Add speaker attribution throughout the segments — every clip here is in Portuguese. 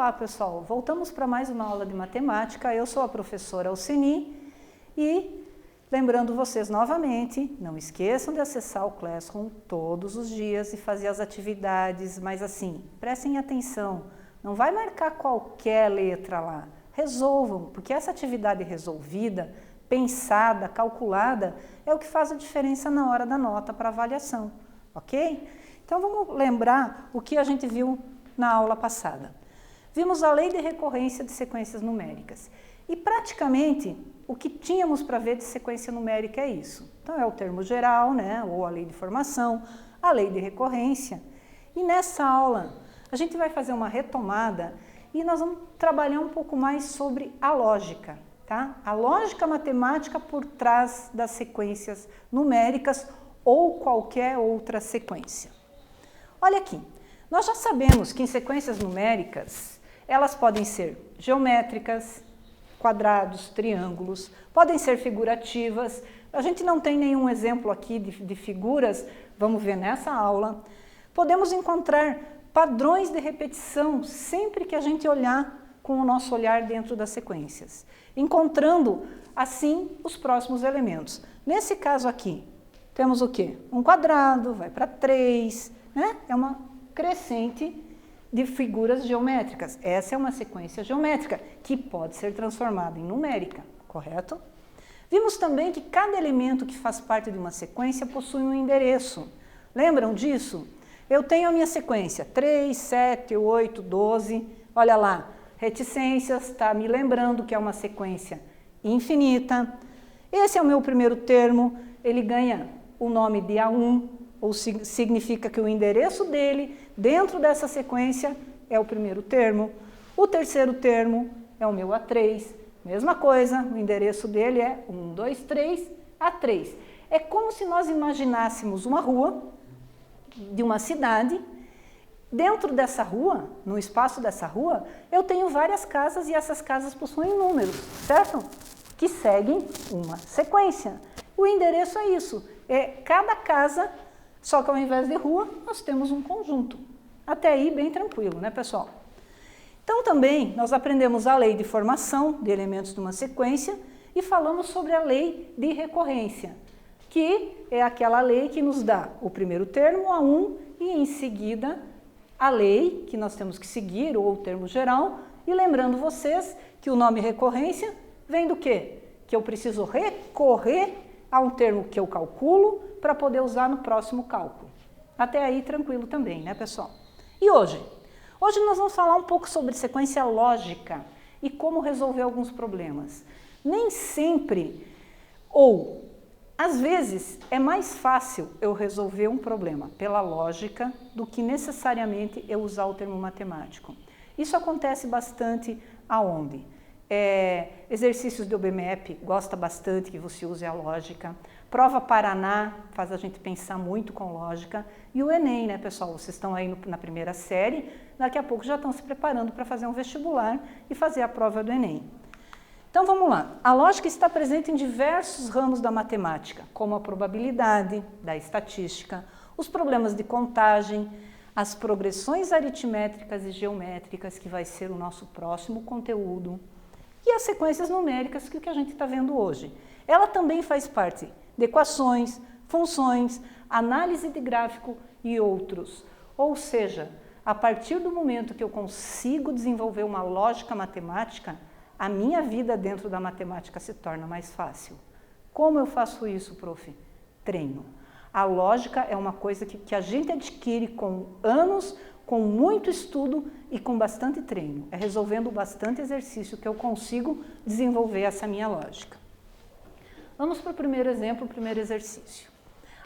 Speaker 1: Olá pessoal, voltamos para mais uma aula de matemática. Eu sou a professora Alceni e lembrando vocês novamente, não esqueçam de acessar o Classroom todos os dias e fazer as atividades, mas assim, prestem atenção, não vai marcar qualquer letra lá, resolvam, porque essa atividade resolvida, pensada, calculada, é o que faz a diferença na hora da nota para avaliação, ok? Então vamos lembrar o que a gente viu na aula passada. Vimos a lei de recorrência de sequências numéricas e praticamente o que tínhamos para ver de sequência numérica é isso. Então é o termo geral, né, ou a lei de formação, a lei de recorrência. E nessa aula a gente vai fazer uma retomada e nós vamos trabalhar um pouco mais sobre a lógica, tá? A lógica matemática por trás das sequências numéricas ou qualquer outra sequência. Olha aqui, nós já sabemos que em sequências numéricas elas podem ser geométricas, quadrados, triângulos, podem ser figurativas. A gente não tem nenhum exemplo aqui de figuras, vamos ver nessa aula. Podemos encontrar padrões de repetição sempre que a gente olhar com o nosso olhar dentro das sequências, encontrando assim os próximos elementos. Nesse caso aqui, temos o quê? Um quadrado, vai para 3, né? É uma crescente de figuras geométricas. Essa é uma sequência geométrica que pode ser transformada em numérica, correto? Vimos também que cada elemento que faz parte de uma sequência possui um endereço. Lembram disso? Eu tenho a minha sequência 3, 7, 8, 12. Olha lá, reticências, está me lembrando que é uma sequência infinita. Esse é o meu primeiro termo, ele ganha o nome de A1, ou significa que o endereço dele, dentro dessa sequência, é o primeiro termo. O terceiro termo é o meu A3, mesma coisa, o endereço dele é 1, 2, 3, A3. É como se nós imaginássemos uma rua de uma cidade. Dentro dessa rua, no espaço dessa rua, eu tenho várias casas e essas casas possuem números, certo? Que seguem uma sequência. O endereço é isso, é cada casa. Só que ao invés de rua, nós temos um conjunto. Até aí, bem tranquilo, né, pessoal? Então, também, nós aprendemos a lei de formação de elementos de uma sequência e falamos sobre a lei de recorrência, que é aquela lei que nos dá o primeiro termo, A1, e em seguida a lei que nós temos que seguir, ou o termo geral, e lembrando vocês que o nome recorrência vem do quê? Que eu preciso recorrer a um termo que eu calculo para poder usar no próximo cálculo. Até aí tranquilo também, né, pessoal? E hoje? Hoje nós vamos falar um pouco sobre sequência lógica e como resolver alguns problemas. Nem sempre, ou às vezes, é mais fácil eu resolver um problema pela lógica do que necessariamente eu usar o termo matemático. Isso acontece bastante aonde? Exercícios de OBMAP gosta bastante que você use a lógica. Prova Paraná faz a gente pensar muito com lógica. E o Enem, né, pessoal? Vocês estão aí na primeira série, daqui a pouco já estão se preparando para fazer um vestibular e fazer a prova do Enem. Então vamos lá. A lógica está presente em diversos ramos da matemática, como a probabilidade, da estatística, os problemas de contagem, as progressões aritmétricas e geométricas, que vai ser o nosso próximo conteúdo, e as sequências numéricas, que é o que a gente está vendo hoje. Ela também faz parte de equações, funções, análise de gráfico e outros. Ou seja, a partir do momento que eu consigo desenvolver uma lógica matemática, a minha vida dentro da matemática se torna mais fácil. Como eu faço isso, prof? Treino. A lógica é uma coisa que a gente adquire com anos, com muito estudo e com bastante treino. É resolvendo bastante exercício que eu consigo desenvolver essa minha lógica. Vamos para o primeiro exemplo, o primeiro exercício.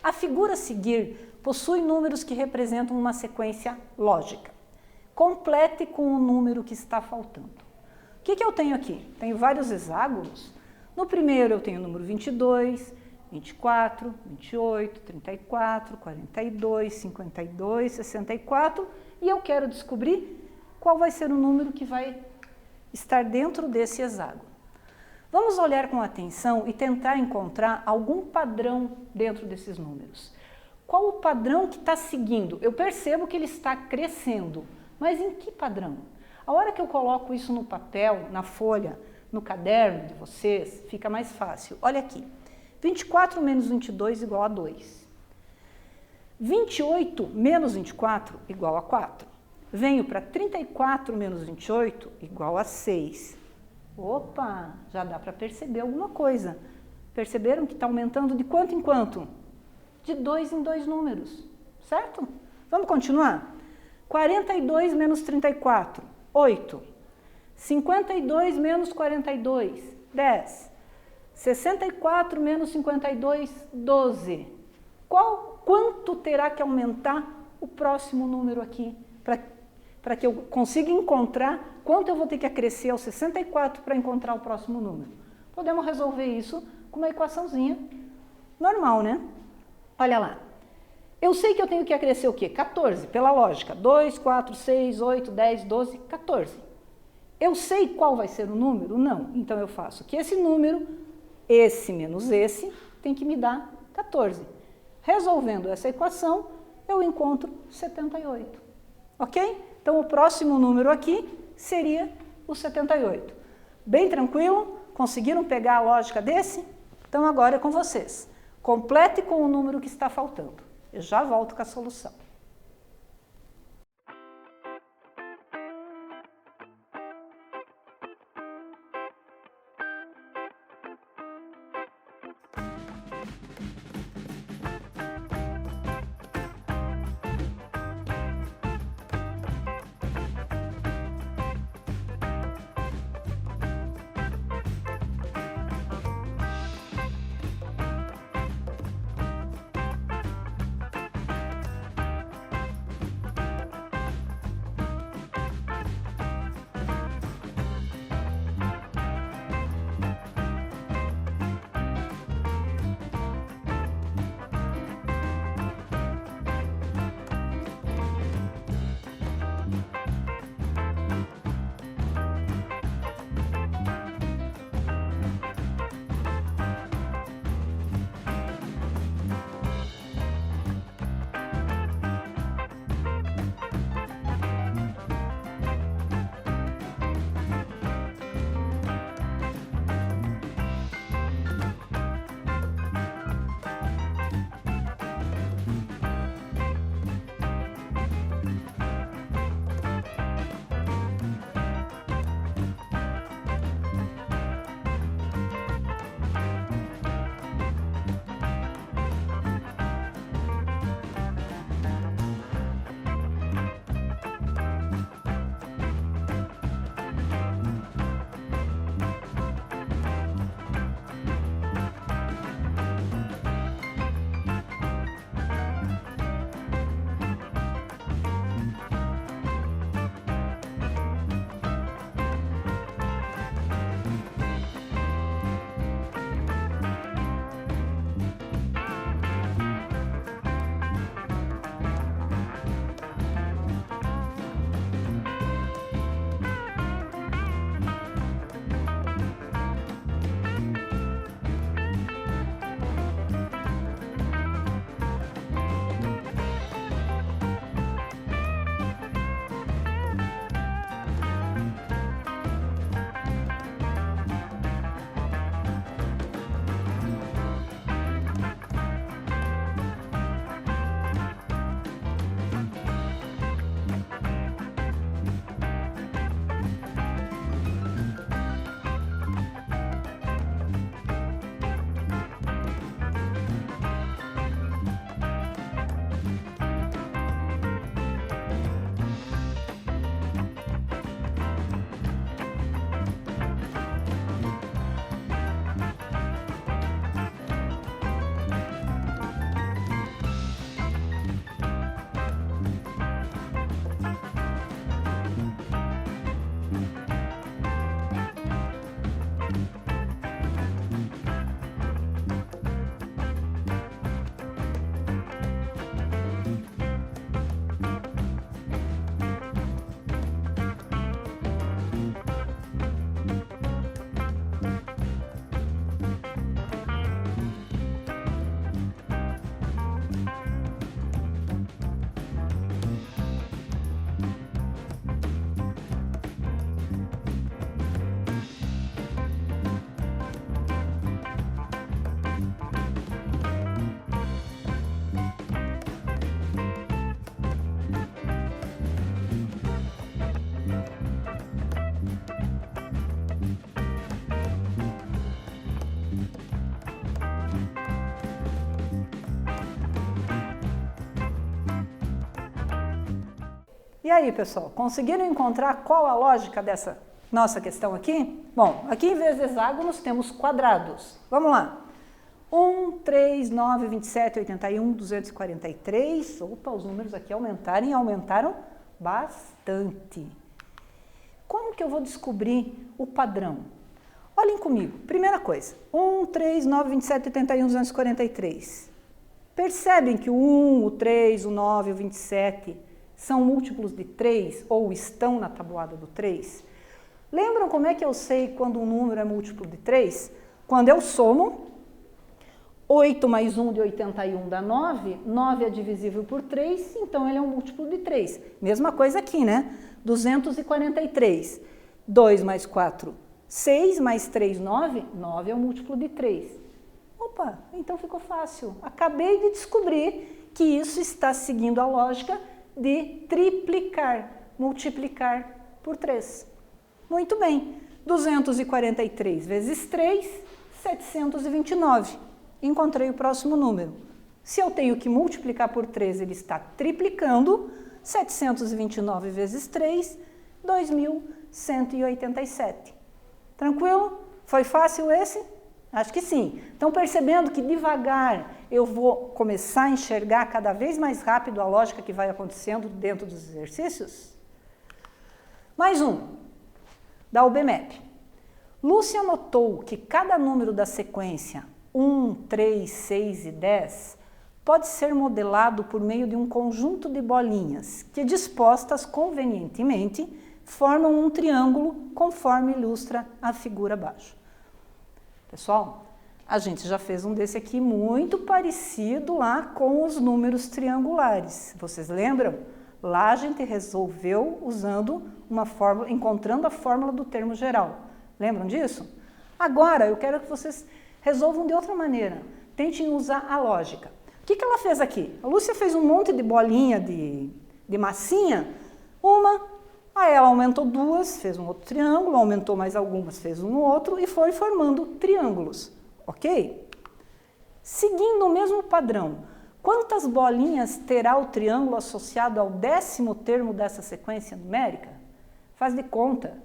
Speaker 1: A figura a seguir possui números que representam uma sequência lógica. Complete com o número que está faltando. O que eu tenho aqui? Tenho vários hexágonos. No primeiro eu tenho o número 22, 24, 28, 34, 42, 52, 64 e eu quero descobrir qual vai ser o número que vai estar dentro desse hexágono. Vamos olhar com atenção e tentar encontrar algum padrão dentro desses números. Qual o padrão que está seguindo? Eu percebo que ele está crescendo, mas em que padrão? A hora que eu coloco isso no papel, na folha, no caderno de vocês, fica mais fácil. Olha aqui, 24 menos 22 igual a 2. 28 menos 24 igual a 4. Venho para 34 menos 28 igual a 6. Opa, já dá para perceber alguma coisa. Perceberam que está aumentando de quanto em quanto? De 2 em 2 números, certo? Vamos continuar? 42 menos 34, 8. 52 menos 42, 10. 64 menos 52, 12. Quanto terá que aumentar o próximo número aqui? Para que eu consiga encontrar quanto eu vou ter que acrescer ao 64 para encontrar o próximo número. Podemos resolver isso com uma equaçãozinha normal, né? Olha lá. Eu sei que eu tenho que acrescer o quê? 14, pela lógica. 2, 4, 6, 8, 10, 12, 14. Eu sei qual vai ser o número? Não. Então eu faço que esse número, esse menos esse, tem que me dar 14. Resolvendo essa equação, eu encontro 78. Ok? Então o próximo número aqui seria o 78. Bem tranquilo? Conseguiram pegar a lógica desse? Então agora é com vocês. Complete com o número que está faltando. Eu já volto com a solução. E aí, pessoal, conseguiram encontrar qual a lógica dessa nossa questão aqui? Bom, aqui em vez de hexágonos temos quadrados. Vamos lá. 1, 3, 9, 27, 81, 243. Opa, os números aqui aumentaram e aumentaram bastante. Como que eu vou descobrir o padrão? Olhem comigo. Primeira coisa. 1, 3, 9, 27, 81, 243. Percebem que o 1, o 3, o 9, o 27 são múltiplos de 3 ou estão na tabuada do 3? Lembram como é que eu sei quando um número é múltiplo de 3? Quando eu somo, 8 mais 1 de 81 dá 9, 9 é divisível por 3, então ele é um múltiplo de 3. Mesma coisa aqui, né? 243, 2 mais 4, 6 mais 3, 9, 9 é um múltiplo de 3. Opa, então ficou fácil. Acabei de descobrir que isso está seguindo a lógica de triplicar, multiplicar por 3. Muito bem, 243 vezes 3, 729. Encontrei o próximo número. Se eu tenho que multiplicar por 3, ele está triplicando. 729 vezes 3, 2.187. Tranquilo? Foi fácil esse? Acho que sim. Estão percebendo que devagar eu vou começar a enxergar cada vez mais rápido a lógica que vai acontecendo dentro dos exercícios? Mais um, da UBMEP. Lúcia notou que cada número da sequência 1, 3, 6 e 10 pode ser modelado por meio de um conjunto de bolinhas que, dispostas convenientemente, formam um triângulo conforme ilustra a figura abaixo. Pessoal, a gente já fez um desse aqui muito parecido lá com os números triangulares. Vocês lembram? Lá a gente resolveu usando uma fórmula, encontrando a fórmula do termo geral. Lembram disso? Agora eu quero que vocês resolvam de outra maneira. Tentem usar a lógica. O que ela fez aqui? A Lúcia fez um monte de bolinha de massinha. Aí ela aumentou duas, fez um outro triângulo, aumentou mais algumas, fez um outro e foi formando triângulos. Ok? Seguindo o mesmo padrão, quantas bolinhas terá o triângulo associado ao 10º termo dessa sequência numérica? Faz de conta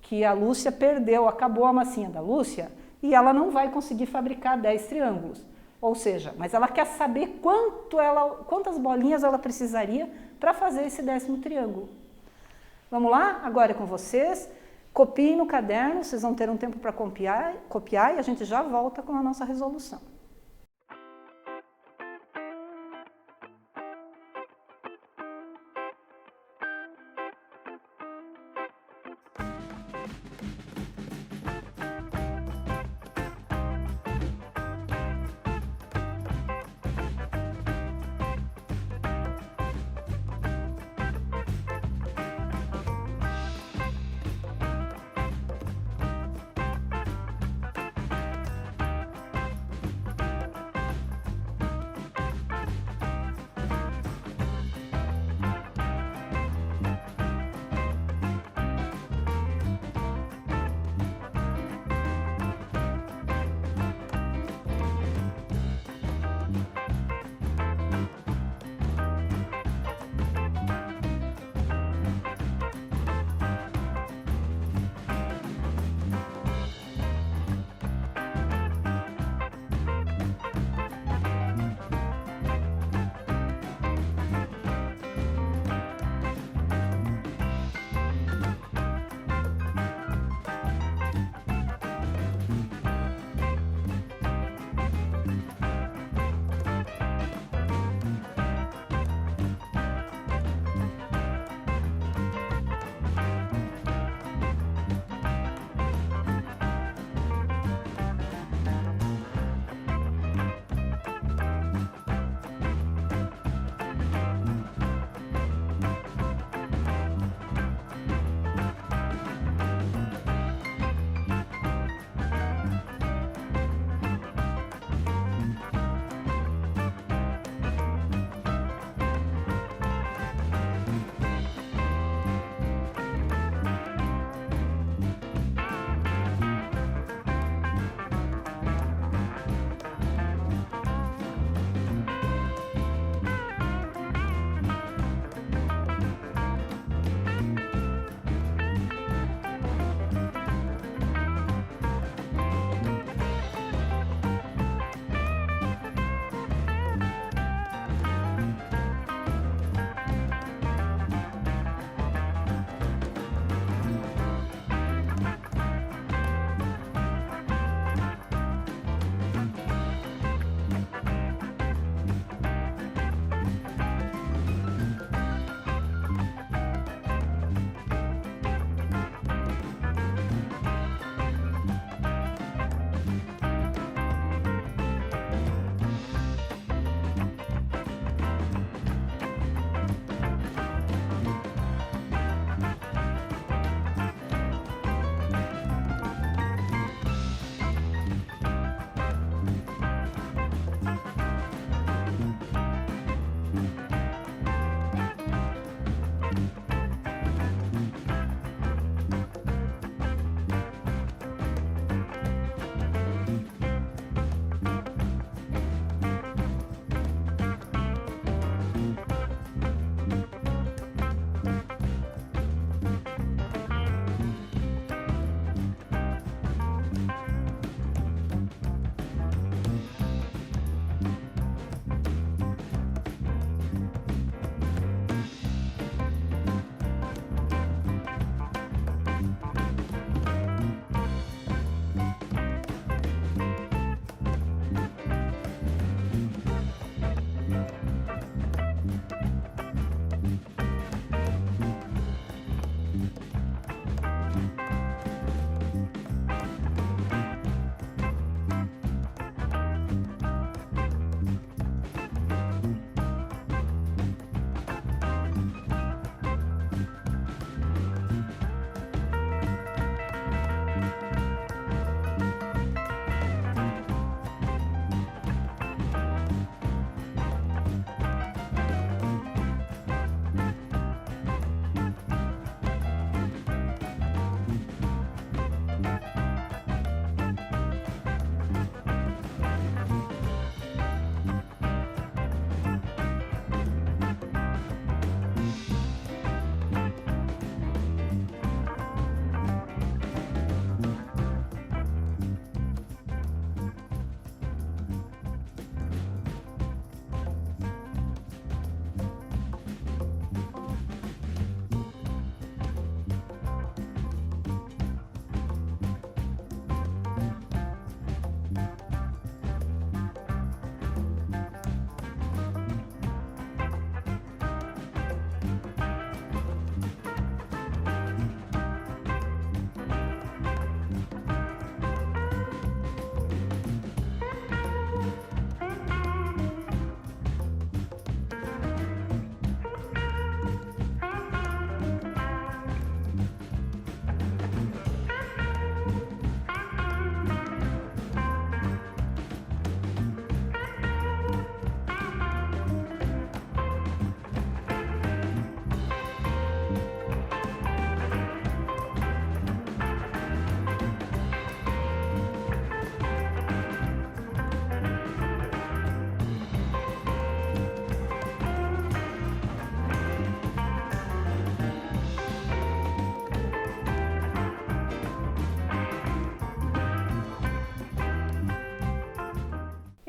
Speaker 1: que a Lúcia perdeu, acabou a massinha da Lúcia e ela não vai conseguir fabricar 10 triângulos. Ou seja, mas ela quer saber quantas bolinhas ela precisaria para fazer esse 10º triângulo. Vamos lá? Agora é com vocês. Copiem no caderno, vocês vão ter um tempo para copiar e a gente já volta com a nossa resolução.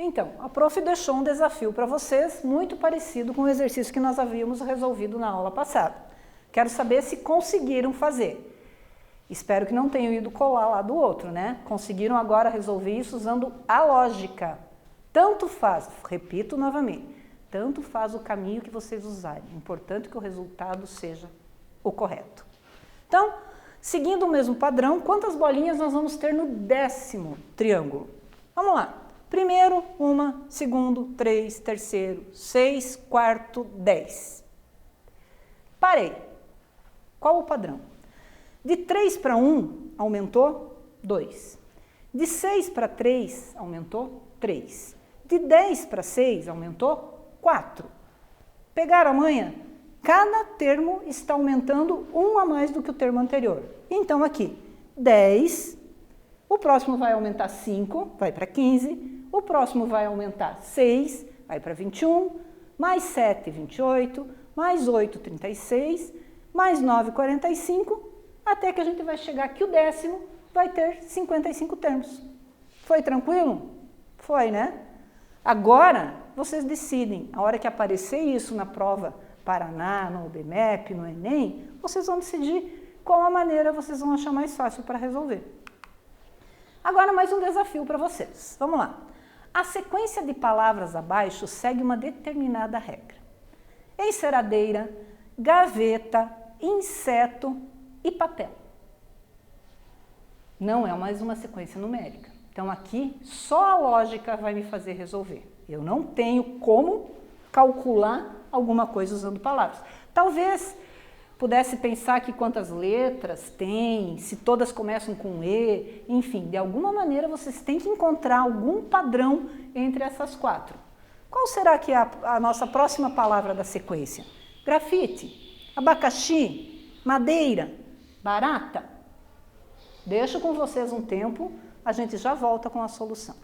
Speaker 1: Então, a prof deixou um desafio para vocês, muito parecido com o exercício que nós havíamos resolvido na aula passada. Quero saber se conseguiram fazer. Espero que não tenham ido colar lá do outro, né? Conseguiram agora resolver isso usando a lógica. Tanto faz, repito novamente, tanto faz o caminho que vocês usarem. É importante que o resultado seja o correto. Então, seguindo o mesmo padrão, quantas bolinhas nós vamos ter no 10º triângulo? Vamos lá. Primeiro, 1, segundo, 3, terceiro, 6, quarto, 10. Parei. Qual o padrão? De 3 para 1, aumentou 2. De 6 para 3, aumentou 3. De 10 para 6, aumentou 4. Pegaram a manha? Cada termo está aumentando 1 a mais do que o termo anterior. Então, aqui, 10, o próximo vai aumentar 5, vai para 15, o próximo vai aumentar 6, vai para 21, mais 7, 28, mais 8, 36, mais 9, 45, até que a gente vai chegar que o 10º vai ter 55 termos. Foi tranquilo? Foi, né? Agora, vocês decidem, a hora que aparecer isso na prova Paraná, no OBMEP, no Enem, vocês vão decidir qual a maneira vocês vão achar mais fácil para resolver. Agora, mais um desafio para vocês. Vamos lá. A sequência de palavras abaixo segue uma determinada regra. Enceradeira, gaveta, inseto e papel. Não é mais uma sequência numérica. Então, aqui, só a lógica vai me fazer resolver. Eu não tenho como calcular alguma coisa usando palavras. Talvez pudesse pensar que quantas letras tem, se todas começam com E, enfim, de alguma maneira vocês têm que encontrar algum padrão entre essas 4. Qual será que é a nossa próxima palavra da sequência? Grafite, abacaxi, madeira, barata? Deixo com vocês um tempo, a gente já volta com a solução.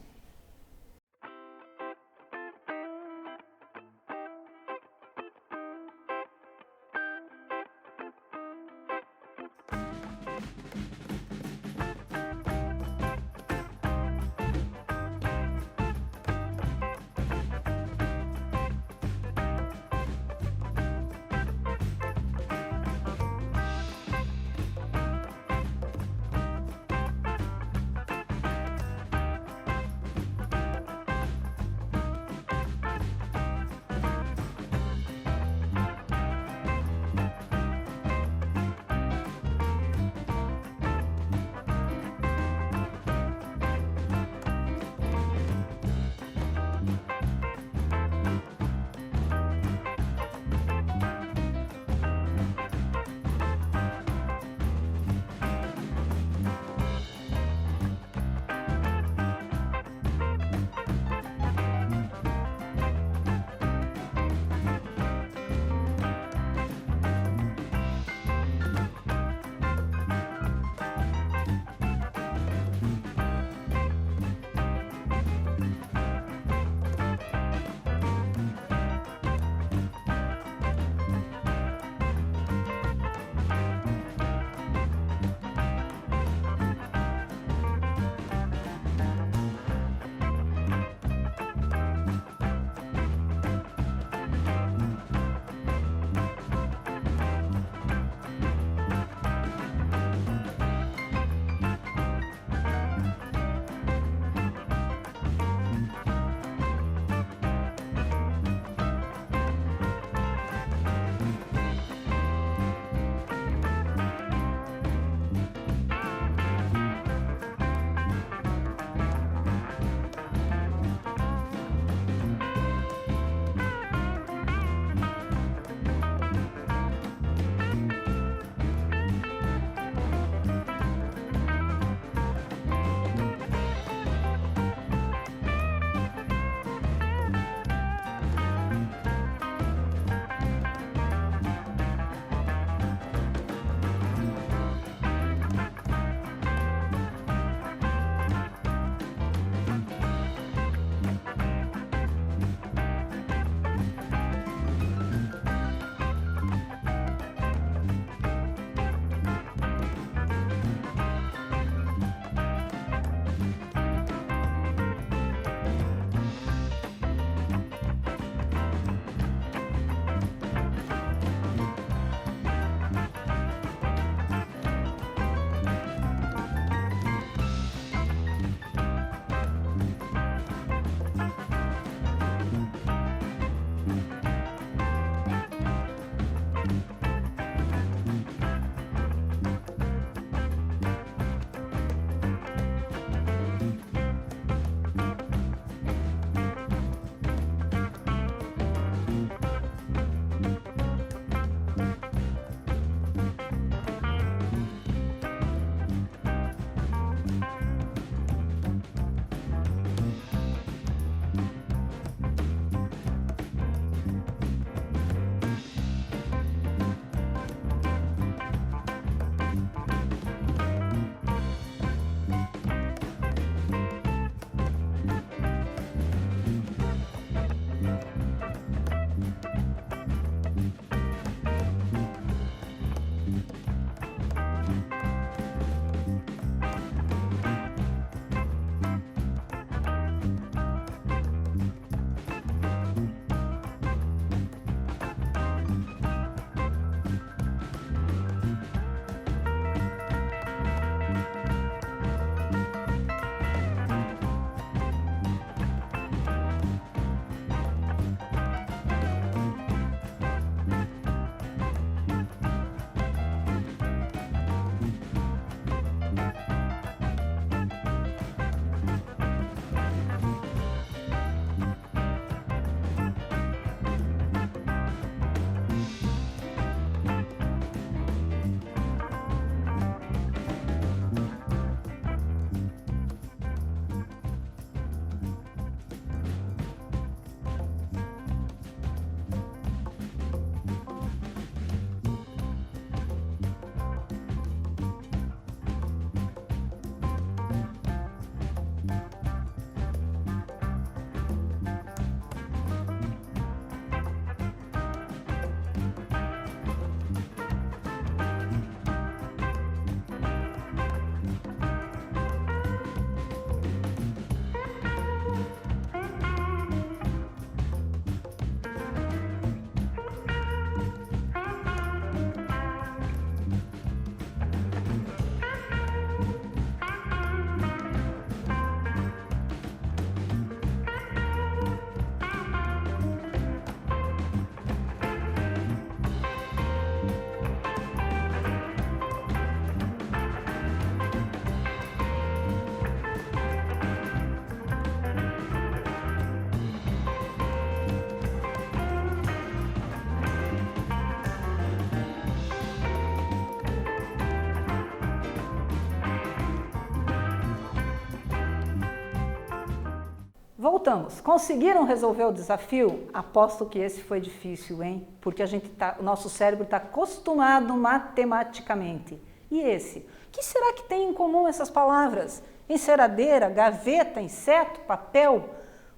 Speaker 1: Voltamos. Conseguiram resolver o desafio? Aposto que esse foi difícil, hein? Porque o nosso cérebro está acostumado matematicamente. E esse? O que será que tem em comum essas palavras? Enceradeira, gaveta, inseto, papel.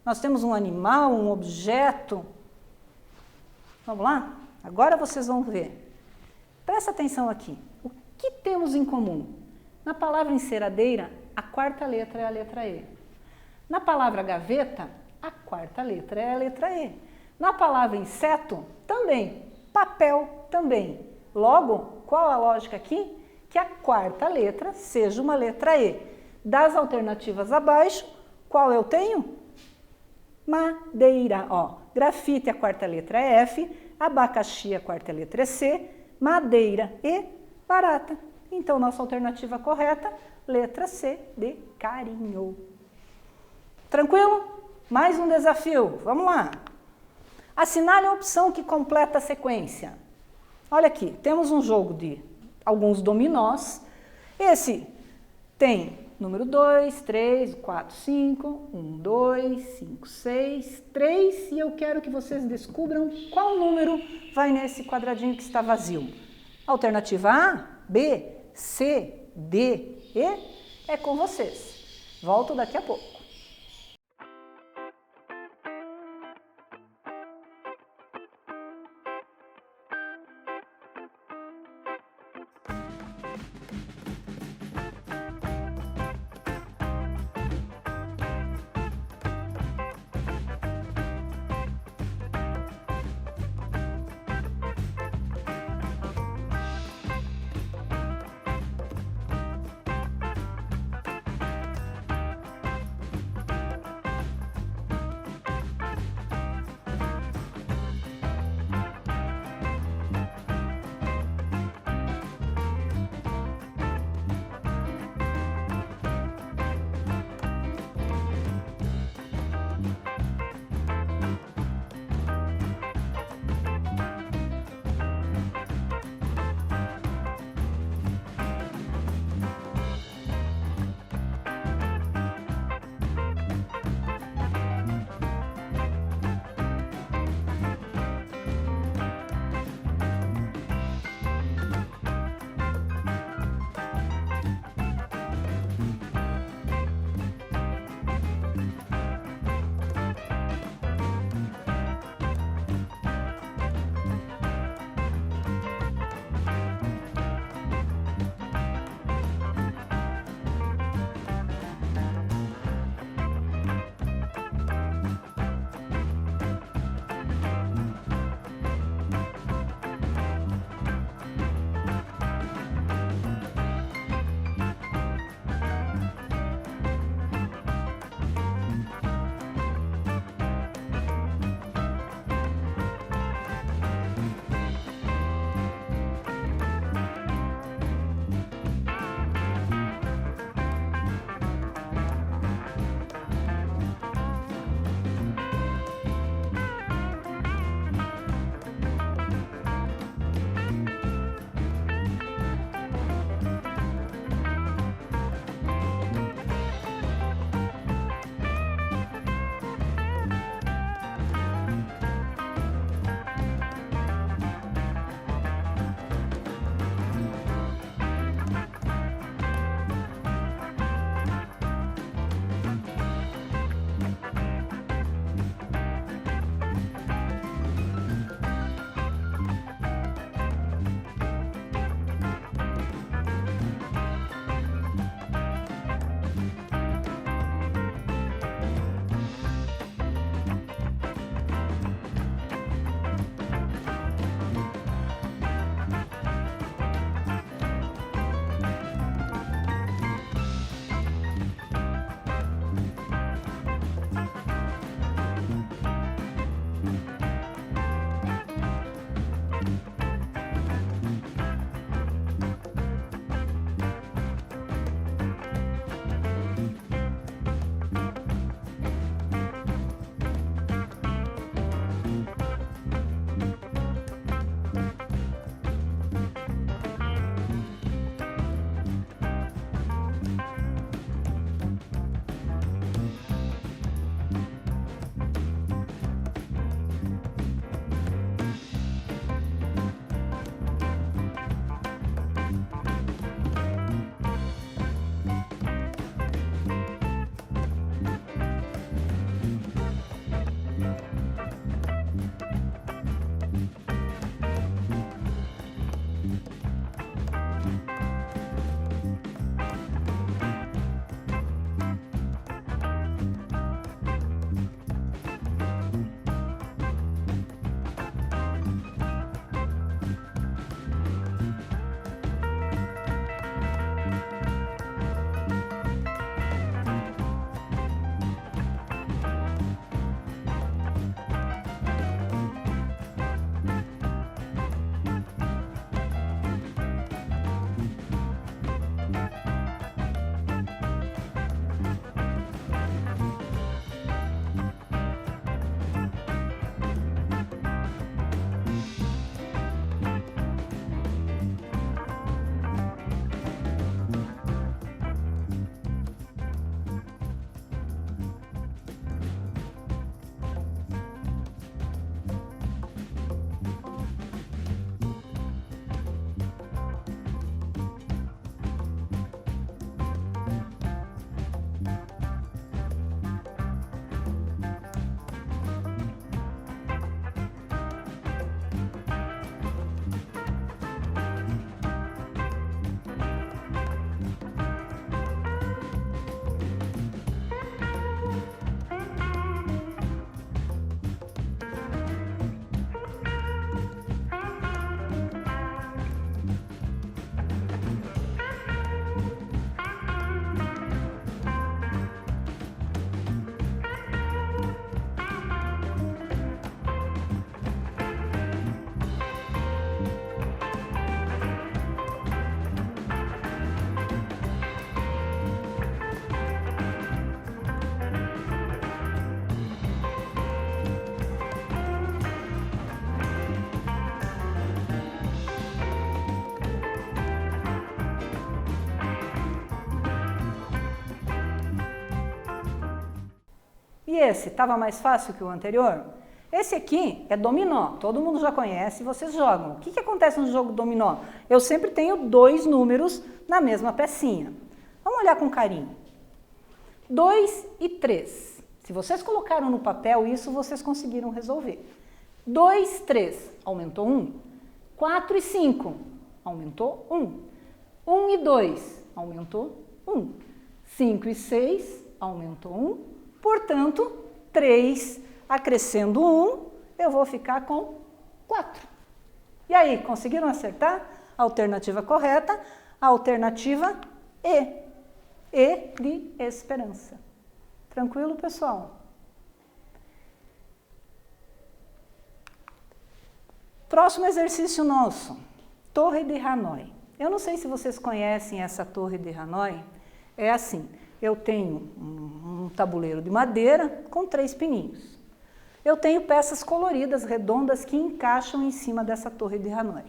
Speaker 1: Nós temos um animal, um objeto. Vamos lá? Agora vocês vão ver. Presta atenção aqui. O que temos em comum? Na palavra enceradeira, a quarta letra é a letra E. Na palavra gaveta, a quarta letra é a letra E. Na palavra inseto, também. Papel, também. Logo, qual a lógica aqui? Que a quarta letra seja uma letra E. Das alternativas abaixo, qual eu tenho? Madeira. Ó, grafite, a quarta letra é F. Abacaxi, a quarta letra é C. Madeira e barata. Então, nossa alternativa correta, letra C, de carinho. Tranquilo? Mais um desafio. Vamos lá. Assinale a opção que completa a sequência. Olha aqui, temos um jogo de alguns dominós. Esse tem número 2, 3, 4, 5, 1, 2, 5, 6, 3, e eu quero que vocês descubram qual número vai nesse quadradinho que está vazio. Alternativa A, B, C, D, E, é com vocês. Volto daqui a pouco. E esse, estava mais fácil que o anterior? Esse aqui é dominó, todo mundo já conhece, vocês jogam. O que acontece no jogo dominó? Eu sempre tenho 2 números na mesma pecinha. Vamos olhar com carinho. 2 e 3. Se vocês colocaram no papel isso, vocês conseguiram resolver. 2, 3, aumentou 1. 4 e 5, aumentou 1. 1 e 2, aumentou 1. 5 e 6, aumentou 1. Portanto, 3 acrescendo 1, eu vou ficar com 4. E aí, conseguiram acertar? A alternativa correta, a alternativa E. E de esperança. Tranquilo, pessoal? Próximo exercício nosso, Torre de Hanoi. Eu não sei se vocês conhecem essa Torre de Hanoi. É assim, eu tenho um tabuleiro de madeira com 3 pininhos. Eu tenho peças coloridas, redondas, que encaixam em cima dessa Torre de Hanoi.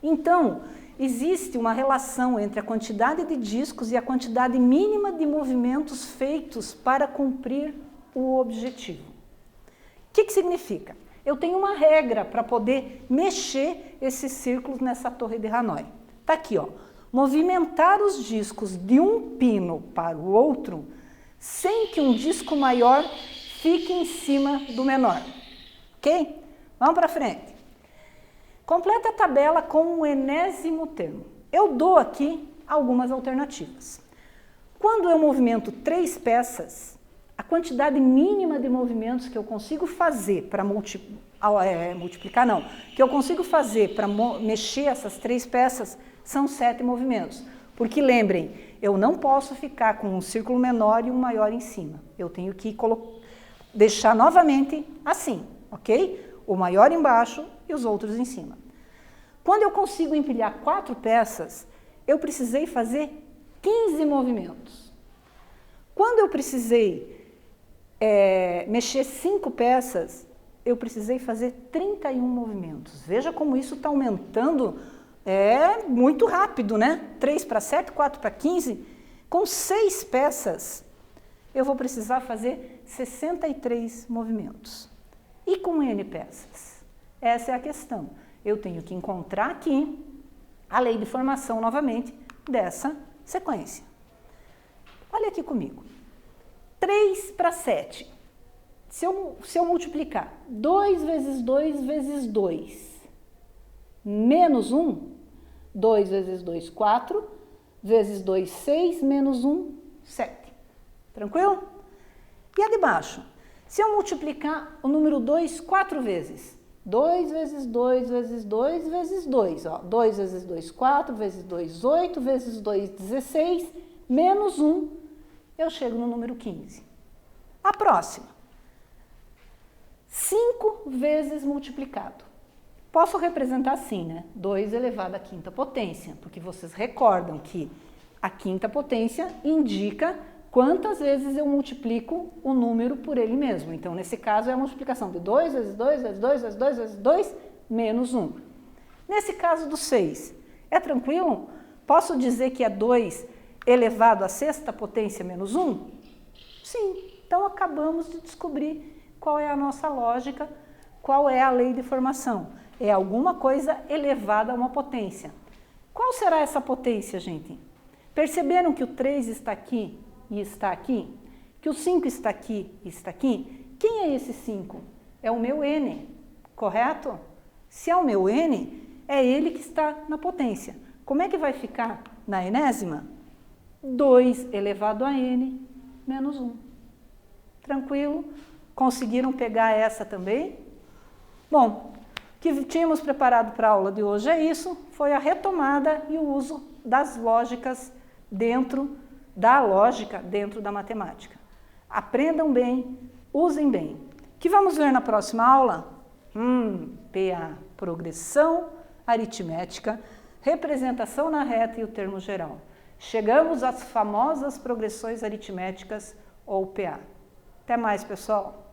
Speaker 1: Então, existe uma relação entre a quantidade de discos e a quantidade mínima de movimentos feitos para cumprir o objetivo. O que significa? Eu tenho uma regra para poder mexer esses círculos nessa Torre de Hanoi. Está aqui, ó. Movimentar os discos de um pino para o outro sem que um disco maior fique em cima do menor. Ok? Vamos para frente. Completa a tabela com o enésimo termo. Eu dou aqui algumas alternativas. Quando eu movimento 3 peças, a quantidade mínima de movimentos que eu consigo fazer para que eu consigo fazer para mexer essas 3 peças são 7 movimentos. Porque lembrem, eu não posso ficar com um círculo menor e um maior em cima. Eu tenho que deixar novamente assim, ok? O maior embaixo e os outros em cima. Quando eu consigo empilhar 4 peças, eu precisei fazer 15 movimentos. Quando eu precisei mexer 5 peças, eu precisei fazer 31 movimentos. Veja como isso está aumentando muito rápido, né? 3 para 7, 4 para 15. Com 6 peças, eu vou precisar fazer 63 movimentos. E com N peças? Essa é a questão. Eu tenho que encontrar aqui a lei de formação, novamente, dessa sequência. Olha aqui comigo. 3 para 7. Se eu multiplicar 2 vezes 2 vezes 2, menos 1, 2 vezes 2, 4, vezes 2, 6, menos 1, 7. Tranquilo? E a de baixo? Se eu multiplicar o número 2 4 vezes, 2 vezes 2 vezes 2 vezes 2, ó, 2 vezes 2, 4, vezes 2, 8, vezes 2, 16, menos 1, eu chego no número 15. A próxima. 5 vezes multiplicado. Posso representar assim, né? 2 elevado à quinta potência, porque vocês recordam que a quinta potência indica quantas vezes eu multiplico o número por ele mesmo. Então, nesse caso, é a multiplicação de 2 vezes 2 vezes 2 vezes 2 vezes 2, menos 1. Nesse caso do 6, é tranquilo? Posso dizer que é 2 elevado à sexta potência menos 1? Sim. Então, acabamos de descobrir qual é a nossa lógica, qual é a lei de formação. É alguma coisa elevada a uma potência. Qual será essa potência, gente? Perceberam que o 3 está aqui e está aqui? Que o 5 está aqui e está aqui? Quem é esse 5? É o meu N, correto? Se é o meu N, é ele que está na potência. Como é que vai ficar na enésima? 2 elevado a N menos 1. Tranquilo? Conseguiram pegar essa também? Bom, o que tínhamos preparado para a aula de hoje é isso, foi a retomada e o uso das lógicas dentro da lógica, dentro da matemática. Aprendam bem, usem bem. O que vamos ver na próxima aula? PA, progressão aritmética, representação na reta e o termo geral. Chegamos às famosas progressões aritméticas ou PA. Até mais, pessoal!